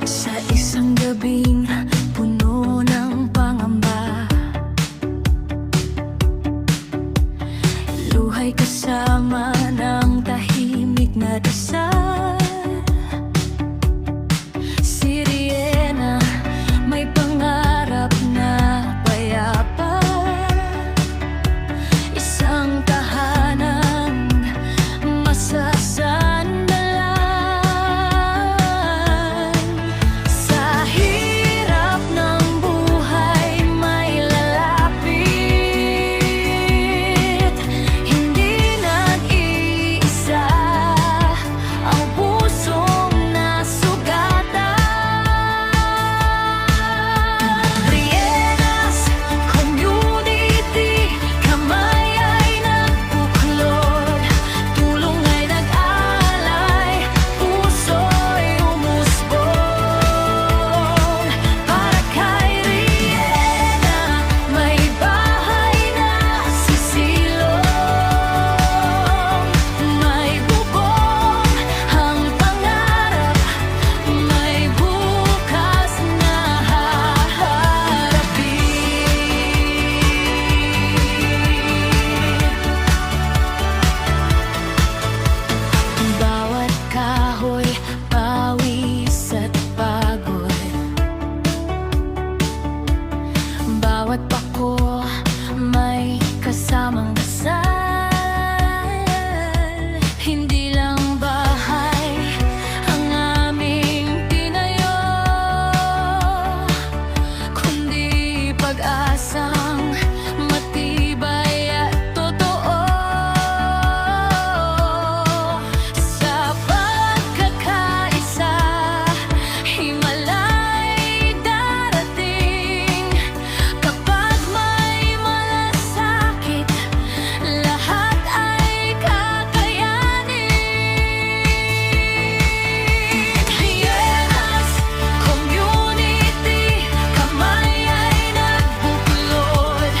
Sa isang gabing puno ng pangamba, luhay kasama ng tahimik na dasal. Si Riena may pangarap na payapa, isang tahanang masasandalan. Sa hirap ng buhay may lalapit, hindi nag-iisa ang pusong nasugatan. Riena's Community, kamay ay nagbuklod, tulong ay nag-alay, puso'y umusbong. Para kay Riena, may bahay na sisilong, may bubong ang pangarap, may bukas na haharapin. Bawat kahoy, pawis at pagod, bawat pako may kasamang dasal. Hindi lang bahay ang aming tinayo, kundi pag-asang matibay at totoo. Sa pagkakaisa, himalay darating. Kapag may malasakit, lahat ay kakayanin. Riena's Community, kamay ay nagbuklod,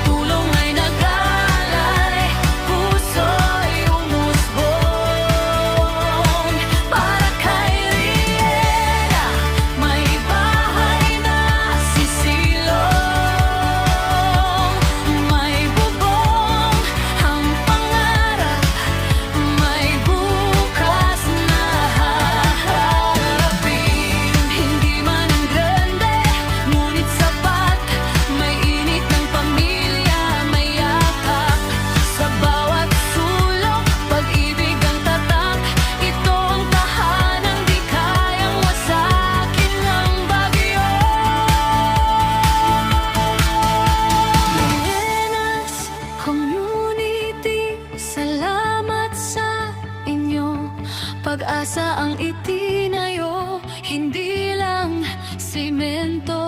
tulong ay nag-alay, puso'y umusbong. Para kay Riena, may bahay na sisilong, may bubong ang pangarap, may bukas na haharapin. Hindi man ang grande, ngunit sapat, may init ng pamilya, may yakap. Sa bawat sulok, pag-ibig ang tatak, ito ang tahanang di kayang wasakin ng bagyo. Riena's Community, salamat sa inyo. Pag-asa ang itinayo, hindi lang simento.